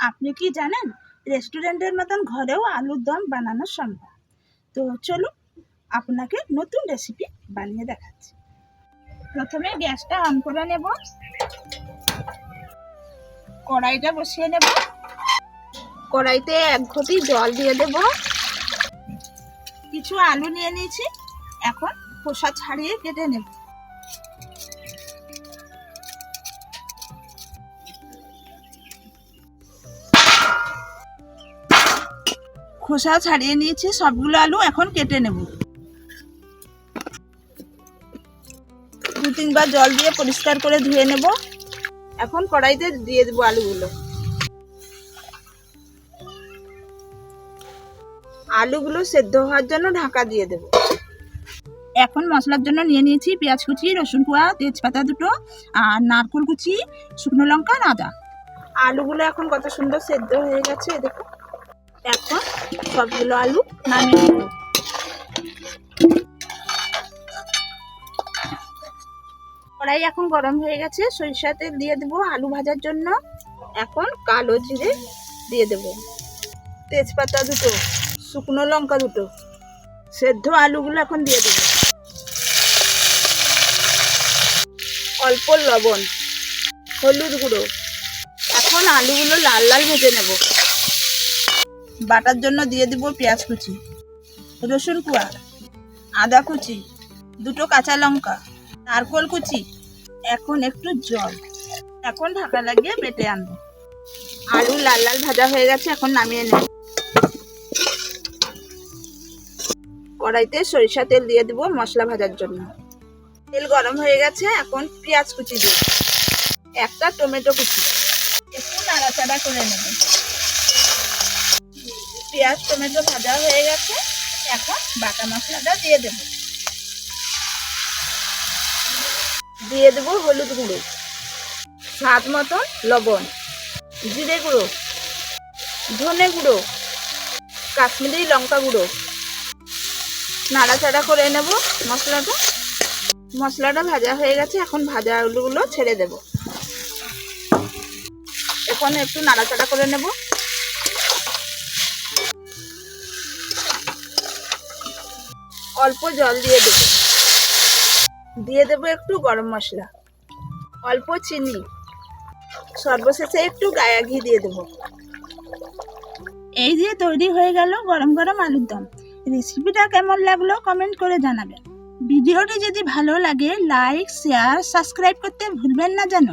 আপনি কি জানেন রেস্টুরেন্টের মতন ঘরেও আলুর দম বানানো সম্ভব। তো চলুন আপনাকে নতুন রেসিপি বানিয়ে দেখাচ্ছি। প্রথমে গ্যাসটা অন করে নেব, কড়াইটা বসিয়ে নেব, কড়াইতে 1 ঘটি জল দিয়ে দেব। কিছু আলু নিয়ে নিয়েছি, এখন খোসা ছাড়িয়ে কেটে নেব। খোসা ছাড়িয়ে নিয়েছি সবগুলো আলু, এখন কেটে নেব। 2-3 বার জল দিয়ে পরিষ্কার করে ধুয়ে নেব। এখন কড়াইতে দিয়ে দেবো আলুগুলো। আলুগুলো সেদ্ধ হওয়ার জন্য ঢাকা দিয়ে দেব। এখন মশলার জন্য নিয়ে নিয়েছি পেঁয়াজ কুচি, রসুন কোয়া, তেজপাতা দুটো, আর নারকেল কুচি, শুকনো লঙ্কা, আদা। আলুগুলো এখন কত সুন্দর সেদ্ধ হয়ে গেছে দেখো। এখন সবগুলো আলু নামিয়ে নেব। কড়াই এখন গরম হয়ে গেছে, সরিষা তেল দিয়ে দেবো আলু ভাজার জন্য। এখন কালো জিরে দিয়ে দেব, তেজপাতা দুটো, শুকনো লঙ্কা দুটো, সেদ্ধ আলুগুলো এখন দিয়ে দেব। অল্প লবণ, হলুদ গুঁড়ো। এখন আলুগুলো লাল লাল ভেজে নেব। বাটার জন্য দিয়ে দেব পেঁয়াজ কুচি, রসুন কোয়া, আদা কুচি, দুটো কাঁচা লঙ্কা, নারকেল কুচি। এখন একটু জল, এখন ঢাকা লাগিয়ে বেটে আনবো। আলু লাল লাল ভাজা হয়ে গেছে, এখন নামিয়ে নেব। কড়াইতে সরিষা তেল দিয়ে দেবো মশলা ভাজার জন্য। তেল গরম হয়ে গেছে, এখন পেঁয়াজ কুচি দেব, একটা টমেটো কুচি, একটু নাড়াচাড়া করে নেব। পেঁয়াজ টমেটো ভাজা হয়ে গেছে, এখন বাটা মশলাটা দিয়ে দেব। দিয়ে দেব হলুদ গুঁড়ো, স্বাদ মতন লবণ, জিরে গুঁড়ো, ধনে গুঁড়ো, কাশ্মীরি লঙ্কা গুঁড়ো। নাড়াচাড়া করে নেব মশলাটা। মশলাটা ভাজা হয়ে গেছে, এখন ভাজা আলুগুলো ছেড়ে দেব। এখন একটু নাড়াচাড়া করে নেব। অল্প জল দিয়ে দেব। দিয়ে দেব একটু গরম মশলা, অল্প চিনি, সর্বশেষে একটু গায়া ঘি দিয়ে দেব। এই দিয়ে তৈরি হয়ে গেল গরম গরম আলুর দম। রেসিপিটা কেমন লাগলো কমেন্ট করে জানাবেন। ভিডিওটি যদি ভালো লাগে লাইক, শেয়ার, সাবস্ক্রাইব করতে ভুলবেন না যেন।